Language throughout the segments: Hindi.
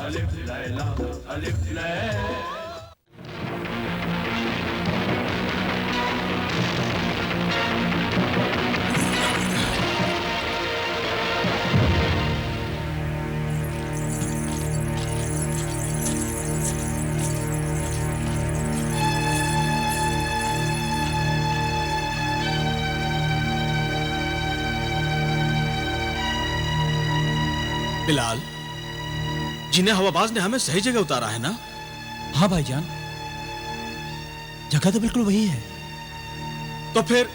अलिफ लैला अलिफ लैला। बिलाल, जिन्हें हवाबाज ने हमें सही जगह उतारा है ना? हाँ भाईजान, जगह तो बिल्कुल वही है। तो फिर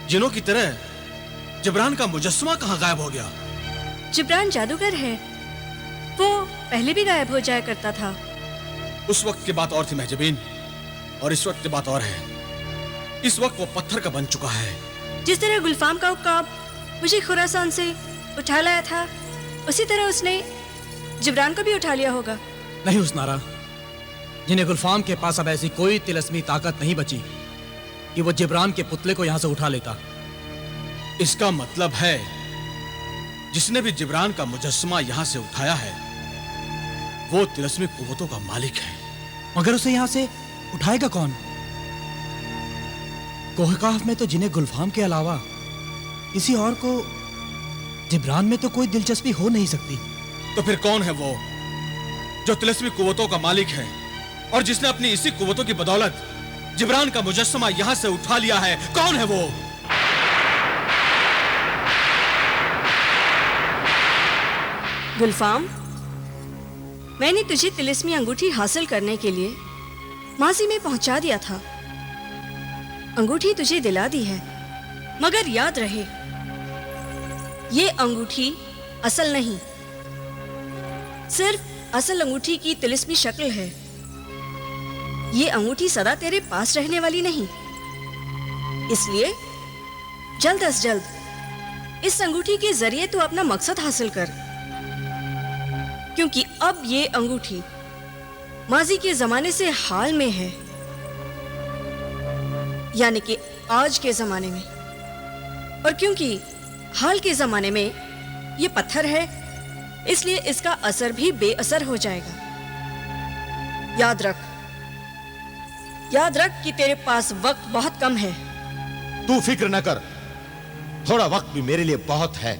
जिनों की तरह जिब्रान का मुजस्समा कहाँ गायब हो गया? जिब्रान जादूगर है, वो पहले भी गायब हो जाया करता था। उस वक्त की बात और थी महजबीन, और इस वक्त की बात और है। इस वक्त वो पत्थर का बन चुका है। जिस तरह गुलफाम का उकाब मुझे खुरासान से उठा लाया था, उसी तरह उसने जिब्रान को भी उठा लिया होगा। नहीं हुस्नारा, जिन्हें गुलफाम के पास अब ऐसी कोई तिलस्मी ताकत नहीं बची कि वो जिब्रान के पुतले को यहां से उठा लेता। इसका मतलब है जिसने भी जिब्रान का मुजस्समा यहां से उठाया है वो तिलस्मी कुव्वतों का मालिक है। मगर उसे यहां से उठाएगा कौन? कोहकाफ में तो जिन्हें गुलफाम के अलावा किसी और को जिब्रान में तो कोई दिलचस्पी हो नहीं सकती। तो फिर कौन है वो जो तिलस्मी कुव्वतों का मालिक है और जिसने अपनी इसी कुव्वतों की बदौलत जिब्रान का मुजस्समा यहां से उठा लिया है? कौन है वो? गुलफाम, मैंने तुझे तिलिस्मी अंगूठी हासिल करने के लिए माजी में पहुंचा दिया था। अंगूठी तुझे दिला दी है, मगर याद रहे ये अंगूठी असल नहीं, सिर्फ असल अंगूठी की तिलिस्मी शक्ल है। ये अंगूठी सदा तेरे पास रहने वाली नहीं, इसलिए जल्द अज जल्द इस अंगूठी के जरिए तू अपना मकसद हासिल कर, क्योंकि अब ये अंगूठी माजी के जमाने से हाल में है, यानी कि आज के जमाने में। और क्योंकि हाल के जमाने में ये पत्थर है, इसलिए इसका असर भी बेअसर हो जाएगा। याद रख कि तेरे पास वक्त बहुत कम है। तू फिक्र न कर, थोड़ा वक्त भी मेरे लिए बहुत है।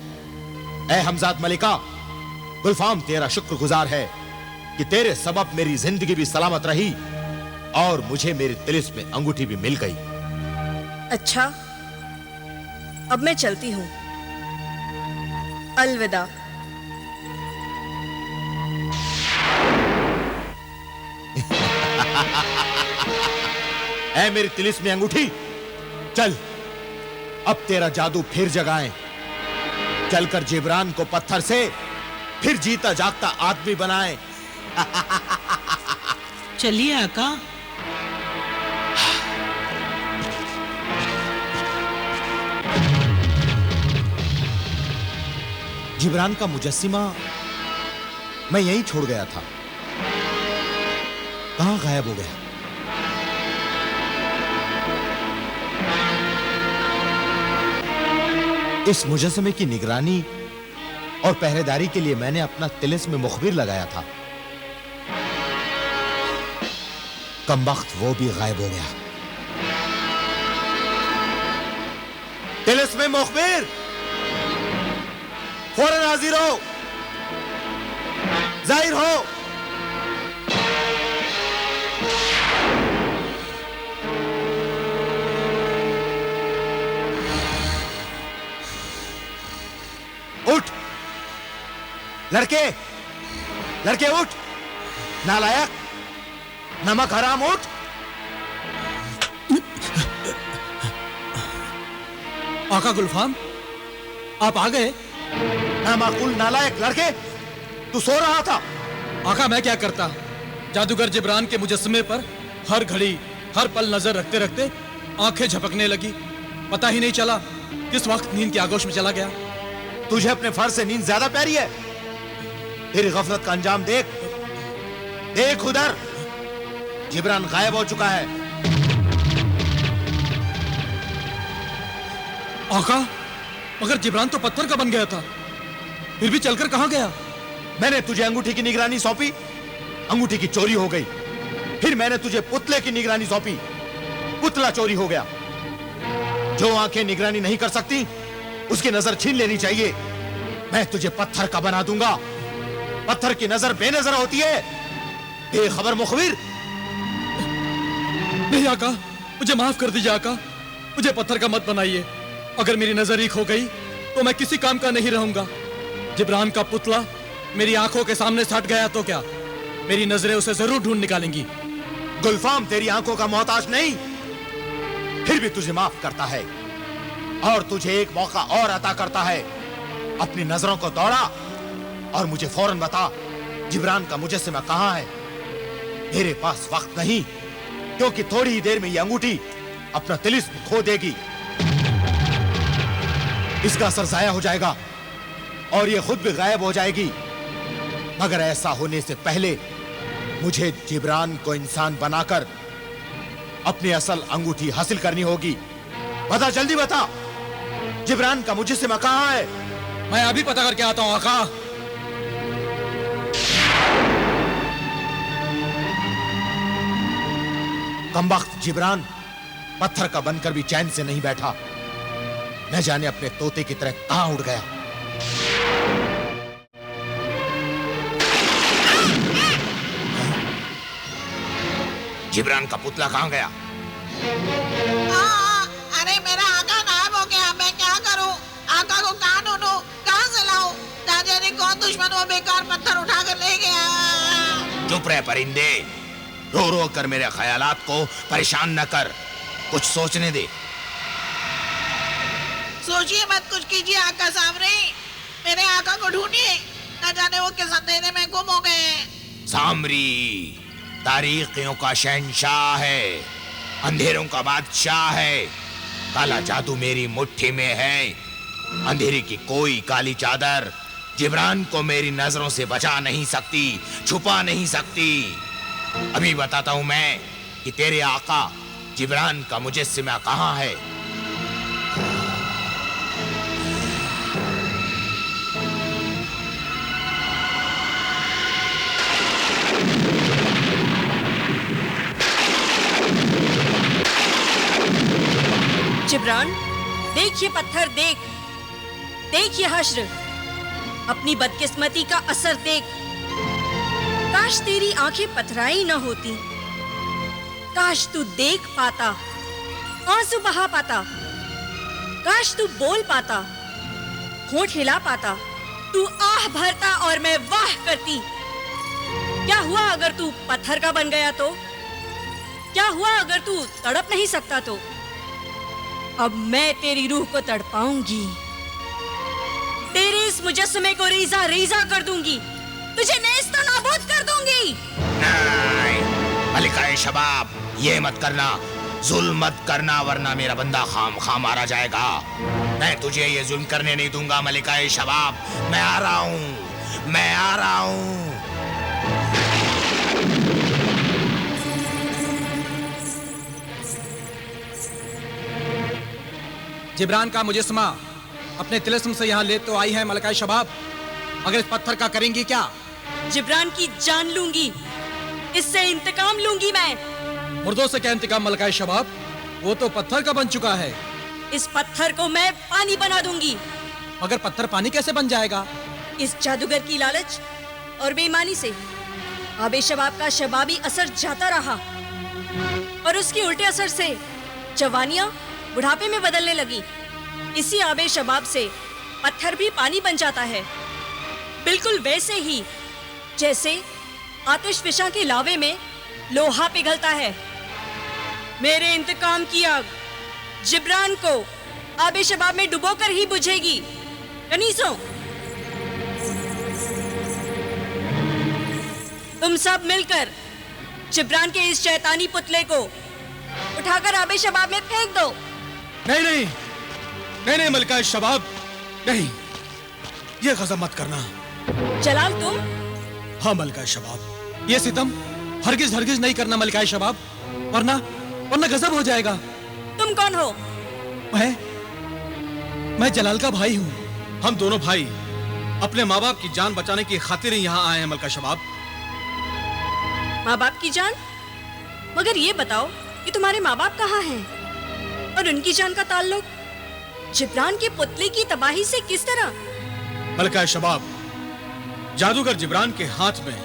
ऐ हमजाद मलिका, गुलफाम तेरा शुक्रगुजार है कि तेरे सबब मेरी जिंदगी भी सलामत रही और मुझे मेरी तिलिस्म में अंगूठी भी मिल गई। अच्छा, अब मैं चलती हूं। अलविदा। ऐ मेरी तिलिस्म में अंगूठी, चल अब तेरा जादू फिर जगाएं। चलकर जिब्रान को पत्थर से फिर जीता जागता आदमी बनाएं। चलिए आका। जिब्रान का मुजस्सिमा मैं यहीं छोड़ गया था, कहां गायब हो गया? इस मुजस्समे की निगरानी और पहरेदारी के लिए मैंने अपना तिलिस्म मुखबिर लगाया था, कमबख्त वो भी गायब हो गया। तिलिस्म मुखबिर, फौरन हाजिर हो, जाहिर हो। उठ लड़के उठ, नालायक, नमक हराम, उठ। आका गुलफाम, आप आ गए? नामाकुल नालायक लड़के, तू सो रहा था। आका मैं क्या करता, जादूगर जिब्रान के मुजस्समे पर हर घड़ी हर पल नजर रखते रखते आंखें झपकने लगी, पता ही नहीं चला किस वक्त नींद की आगोश में चला गया। तुझे अपने फर्ज से नींद ज्यादा प्यारी है? तेरी गफलत का अंजाम देख उधर, जिब्रान गायब हो चुका है। आका, मगर जिब्रान तो पत्थर का बन गया था, फिर भी चलकर कहां गया? मैंने तुझे अंगूठी की निगरानी सौंपी, अंगूठी की चोरी हो गई। फिर मैंने तुझे पुतले की निगरानी सौंपी, पुतला चोरी हो गया। जो आंखें निगरानी नहीं कर सकती उसकी नजर छीन लेनी चाहिए। मैं तुझे पत्थर का बना दूंगा। पत्थर की नजर बेनजर होती है। बेखबर मुखबिर। नहीं आका, मुझे माफ कर दीजिए आका, मुझे पत्थर का मत बनाइए। अगर मेरी नजर एक हो गई तो मैं किसी काम का नहीं रहूंगा। जिब्रान का पुतला मेरी आंखों के सामने से हट गया तो क्या, मेरी नजरें उसे जरूर ढूंढ निकालेंगी। गुलफाम तेरी आंखों का मोहताज नहीं, फिर भी तुझे माफ करता है और तुझे एक मौका और अता करता है। अपनी नजरों को दौड़ा और मुझे फौरन बता जिब्रान का मुजस्सिमा कहां है। मेरे पास वक्त नहीं, क्योंकि थोड़ी ही देर में ये अंगूठी अपना तिलिस्म खो देगी। इसका असर जाया हो जाएगा और ये खुद भी गायब हो जाएगी। मगर ऐसा होने से पहले मुझे जिब्रान को इंसान बनाकर अपनी असल अंगूठी हासिल करनी होगी। बता, जल्दी बता, जिब्रान का मुजस्सिमा कहां है? मैं अभी पता करके आता हूं आका। कमबख्त जिब्रान पत्थर का बनकर भी चैन से नहीं बैठा। न जाने अपने तोते की तरह कहां उड़ गया। जिब्रान का पुतला कहां गया? अरे मेरा आका गायब हो गया, मैं क्या करूं? आका को कहां ढूंढूं, कहां से लाऊं? ना जाने कौन दुश्मन वो बेकार पत्थर उठाकर ले गया। चुप रहे परिंदे, रो रो कर मेरे ख्यालात को परेशान न कर, कुछ सोचने दे। सोचिए मत, कुछ कीजिए आका सामने। मेरे आका को ढूंढिए, न जाने वो किस अंधेरे में गुम हो गए। सामरी तारीखियों का शहंशाह है, अंधेरों का बादशाह है। काला जादू मेरी मुट्ठी में है। अंधेरे की कोई काली चादर जिब्रान को मेरी नजरों से बचा नहीं सकती, छुपा नहीं सकती। अभी बताता हूं मैं कि तेरे आका जिब्रान का मुजस्सिमा कहां है। जिब्रान, देख ये पत्थर, देख देख ये हश्र, अपनी बदकिस्मती का असर देख। काश तेरी आंखें पथराई न होती, काश तू देख पाता, आंसू बहा पाता, काश तू बोल पाता, होंठ हिला पाता, तू आह भरता और मैं वाह करती। क्या हुआ अगर तू पत्थर का बन गया तो? क्या हुआ अगर तू तड़प नहीं सकता तो? अब मैं तेरी रूह को तड़पाऊंगी, तेरे इस मुजस्समे को रेजा रेजा कर दूंगी, तुझे नेस्तो नाबूद कर दूंगी। नहीं, मलिकाए शबाब, ये मत करना, जुल्म मत करना, वरना मेरा बंदा खाम खाम मारा जाएगा। मैं तुझे ये जुल्म करने नहीं दूंगा मलिकाए शबाब। मैं आ रहा हूं, मैं आ रहा हूं। जिब्रान का मुजस्समा अपने तिलिस्म से यहाँ ले तो आई है मलिकाए शबाब, मगर इस पत्थर का करेंगी क्या? जिब्रान की जान लूंगी, इससे इंतकाम लूंगी मैं। मुर्दों से क्या इंतकाम मलिकाए शबाब, वो तो पत्थर का बन चुका है। इस पत्थर को मैं पानी बना दूंगी। मगर पत्थर पानी कैसे बन जाएगा? इस जादूगर की लालच और बेईमानी से आबे शबाब का शबाबी असर जाता रहा और उसके उल्टे असर से जवानियां बुढ़ापे में बदलने लगी। इसी आबे शबाब से पत्थर भी पानी बन जाता है, बिल्कुल वैसे ही जैसे आतिशफिशा के लावे में लोहा पिघलता है। मेरे इंतकाम की आग जिब्रान को आबे शबाब में डुबोकर ही बुझेगी। कनीसों, तुम सब मिलकर जिब्रान के इस शैतानी पुतले को उठाकर आबे शबाब में फेंक दो। नहीं नहीं नहीं नहीं मलिकाए शबाब, नहीं, ये गजब मत करना। जलाल, तुम? हाँ मलिकाए शबाब। ये सितम हरगिज हरगिज नहीं करना मलिकाए शबाब, वरना वरना गजब हो जाएगा। तुम कौन हो? मैं जलाल का भाई हूँ। हम दोनों भाई अपने माँ बाप की जान बचाने की खातिर ही यहाँ आए हैं मलका शबाब। माँ बाप की जान? मगर ये बताओ कि तुम्हारे माँ बाप कहाँ हैं? और उनकी जान का ताल्लुक जिब्रान के पुतले की तबाही से किस तरह? मलका शबाब, जादूगर जिब्रान के हाथ में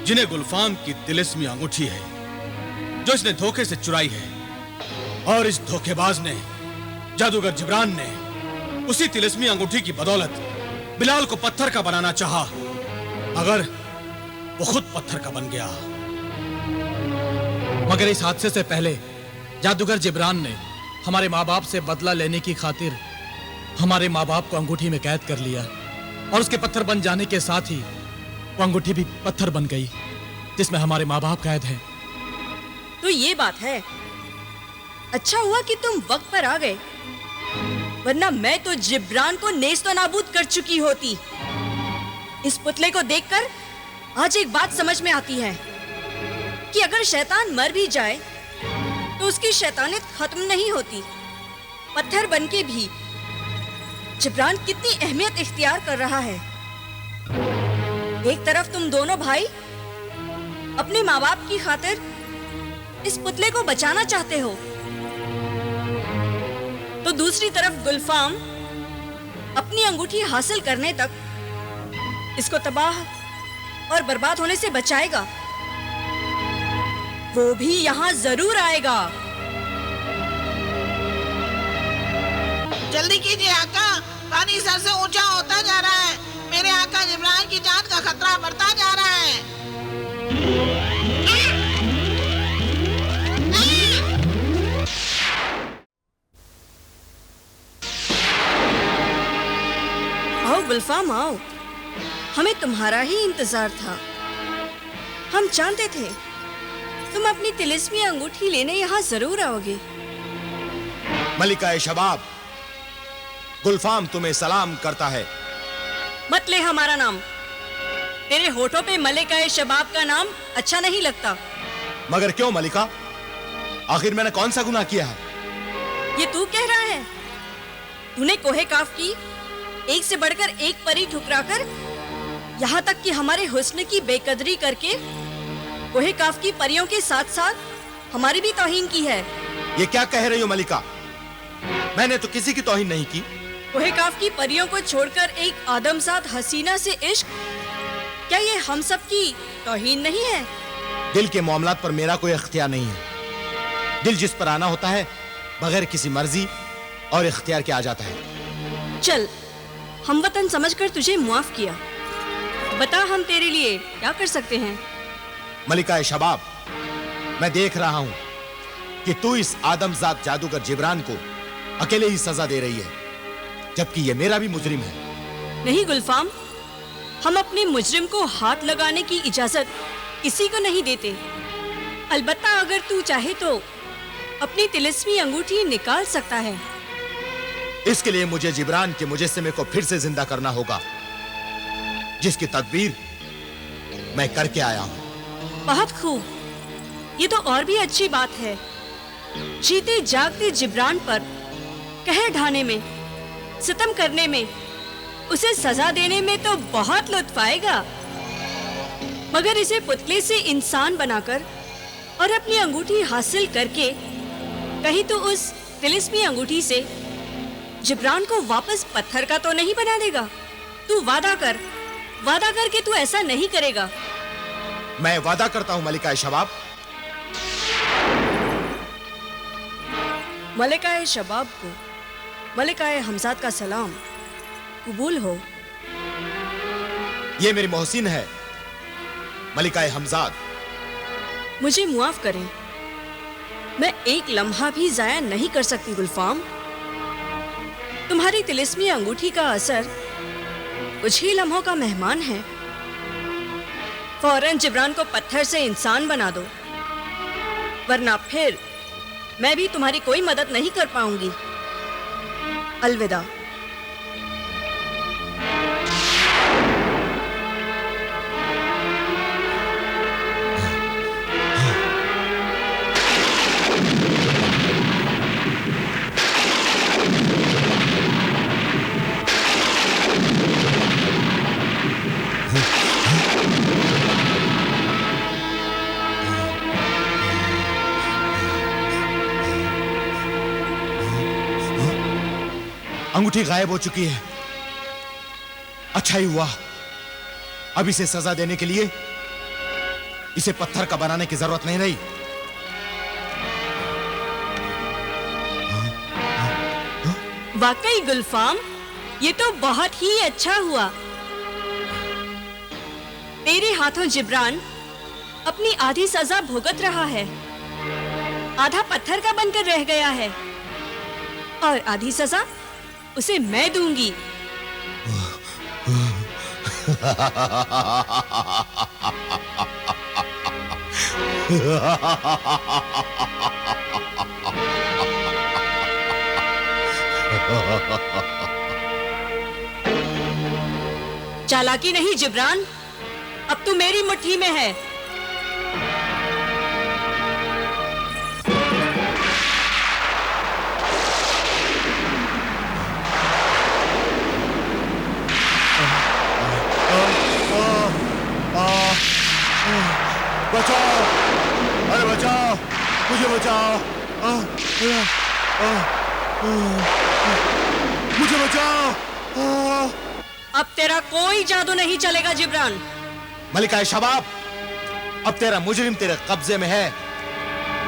जिन्हें गुलफाम की तिलिस्मी अंगूठी है, जो इसने धोखे से चुराई है, और इस धोखेबाज ने, जादूगर जिब्रान ने, उसी तिलिस्मी अंगूठी की बदौलत बिलाल को पत्थर का बनाना चाहा, मगर वो खुद पत्थर का बन गया। मगर इस हादसे से पहले जादूगर जिब्रान ने हमारे माँ बाप से बदला लेने की खातिर हमारे माँ बाप को अंगूठी में कैद कर लिया, और उसके पत्थर बन जाने के साथ ही वो अंगूठी भी पत्थर बन गई जिसमें हमारे माँ बाप कैद हैं। तो ये बात है। अच्छा हुआ कि तुम वक्त पर आ गए, वरना मैं तो जिब्रान को नेस्तो नाबूद कर चुकी होती। इस पुतले को देखकर आज एक बात समझ में आती है कि अगर शैतान मर भी जाए तो उसकी शैतानियत खत्म नहीं होती। पत्थर बनके भी जिब्रान कितनी अहमियत इख्तियार कर रहा है। एक तरफ तुम दोनों भाई अपने माँ बाप की खातिर इस पुतले को बचाना चाहते हो, तो दूसरी तरफ गुलफाम अपनी अंगूठी हासिल करने तक इसको तबाह और बर्बाद होने से बचाएगा। वो भी यहाँ जरूर आएगा। जल्दी कीजिए आका, पानी सर से ऊंचा होता जा रहा है। मेरे आका जिब्रान की जान का खतरा बढ़ता जा रहा है। आओ गुलफाम आओ, हमें तुम्हारा ही इंतजार था। हम जानते थे तुम अपनी तिलिस्मी अंगूठी लेने यहाँ जरूर आओगे। मलिका शबाब, गुलफाम तुम्हें सलाम करता है। मत ले हमारा नाम। तेरे होठों पे मलिका शबाब का नाम अच्छा नहीं लगता। मगर क्यों मलिका, आखिर मैंने कौन सा गुनाह किया है? ये तू कह रहा है? तूने कोहे काफ की एक से बढ़कर एक परी ठुकराकर, यहाँ तक कि हमारे हुस्न की बेकदरी करके कोहे काफ की परियों के साथ साथ हमारी भी तौहीन की है। ये क्या कह रही हो मलिका? मैंने तो किसी की तौहीन नहीं की। कोहे काफ की परियों को छोड़कर एक आदमजाद हसीना से इश्क, क्या ये हम सब की तौहीन नहीं है? दिल के मामलात पर मेरा कोई इख्तियार नहीं है। दिल जिस पर आना होता है बगैर किसी मर्जी और इख्तियार के आ जाता है। चल, हम वतन समझकर तुझे मुआफ किया। बता हम तेरे लिए क्या कर सकते हैं? मलिका शबाब, मैं देख रहा हूं कि तू इस आदमजात जादूगर जिब्रान को अकेले ही सजा दे रही है, जबकि ये मेरा भी मुजरिम है। नहीं गुलफाम, हम अपने मुजरिम को हाथ लगाने की इजाजत किसी को नहीं देते। अलबत्ता अगर तू चाहे तो अपनी तिलिस्मी अंगूठी निकाल सकता है। इसके लिए मुझे जिब्रान के मुजस्समे को फिर से जिंदा करना होगा, जिसकी तदबीर मैं करके आया हूं। बहुत खूब, ये तो और भी अच्छी बात है। जीते जागते जिब्रान पर कहर ढाने में, सितम करने में, उसे सजा देने में तो बहुत लुत्फ आएगा। मगर इसे पुतले से इंसान बनाकर और अपनी अंगूठी हासिल करके कहीं तो उस तिलिस्मी अंगूठी से जिब्रान को वापस पत्थर का तो नहीं बना देगा? तू वादा कर कि तू ऐसा नहीं करेगा। मैं वादा करता हूं मलिका शबाब। मलिका शबाब को मलिका हमजाद का सलाम कबूल हो। ये मेरी मोहसिन है, मलिका हमजाद। मुझे मुआफ करें, मैं एक लम्हा भी जाया नहीं कर सकती गुलफाम। तुम्हारी तिलिस्मी अंगूठी का असर कुछ ही लम्हों का मेहमान है। फौरन जिब्रान को पत्थर से इंसान बना दो, वरना फिर मैं भी तुम्हारी कोई मदद नहीं कर पाऊंगी। अलविदा। अंगूठी गायब हो चुकी है। अच्छा ही हुआ, अब इसे सजा देने के लिए इसे पत्थर का बनाने की जरूरत नहीं रही। वाकई गुलफाम, ये तो बहुत ही अच्छा हुआ। तेरे हाथों जिब्रान अपनी आधी सजा भुगत रहा है। आधा पत्थर का बनकर रह गया है और आधी सजा उसे मैं दूंगी। चालाकी नहीं जिब्रान, अब तू मेरी मुट्ठी में है। बचाओ, अरे बचाओ, मुझे बचाओ, मुझे बचाओ। अब तेरा कोई जादू नहीं चलेगा जिब्रान। मलिका शबाब, अब तेरा मुजरिम तेरे कब्जे में है।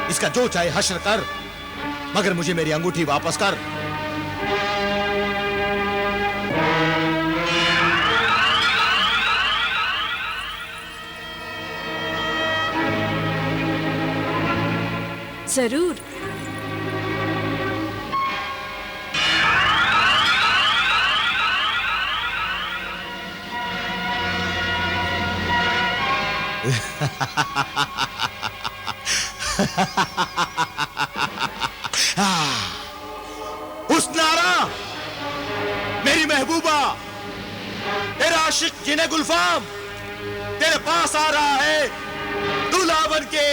इसका जो चाहे हश्र कर, मगर मुझे मेरी अंगूठी वापस कर। जरूर। उस नारा, मेरी महबूबा, तेरा आशिक जिन्हें गुलफाम तेरे पास आ रहा है दूल्हा बन के।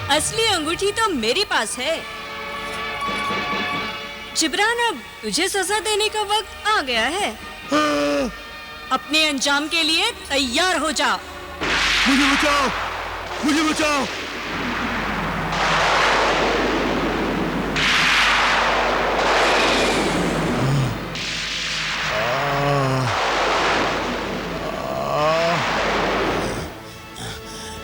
असली अंगूठी तो मेरे पास है। जिब्रान, अब तुझे सजा देने का वक्त आ गया है। अपने अंजाम के लिए तैयार हो जा। मुझे बचाओ, मुझे बचाओ।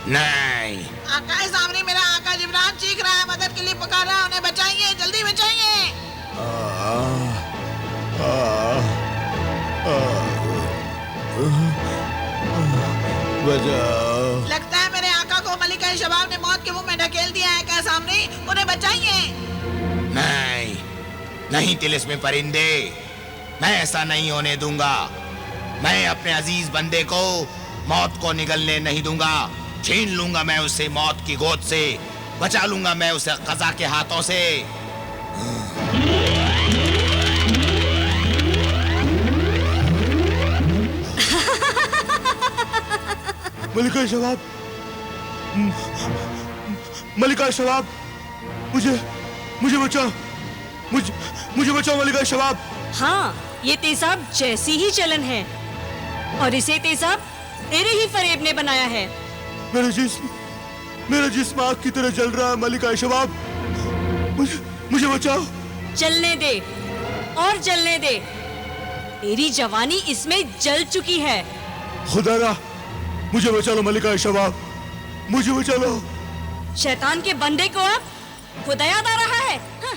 नहीं, आका है सामने, मेरा आका जिब्रान चीख रहा है, मदद के लिए पुकार रहा है। उन्हें बचाइए, जल्दी बचाइए। बचाओ। लगता है मेरे आका को मलिका शबाब ने मौत के मुंह में ढकेल दिया है। क्या सामने, उन्हें बचाइए। नहीं, नहीं तिलिस्मी परिंदे, मैं ऐसा नहीं होने दूंगा। मैं अपने अजीज बंदे को मौत को निगलने नहीं दूंगा। छीन लूंगा मैं उसे मौत की गोद से, बचा लूंगा मैं उसे कज़ा के हाथों से। मलिका शबाब, मलिका शबाब, मुझे बचाओ, मुझे बचाओ मलिका शबाब। हाँ, ये तेजाब जैसी ही चलन है और इसे तेजाब तेरे ही फरेब ने बनाया है। मेरा जिस्म आग की तरह जल रहा है मलिका शबाब, मुझे बचाओ। जलने दे और जलने दे, तेरी जवानी इसमें जल चुकी है। खुदा ना, मुझे बचा लो मलिका शबाब, मुझे बचा लो। शैतान के बंदे को अब खुदा याद आ रहा है। हाँ।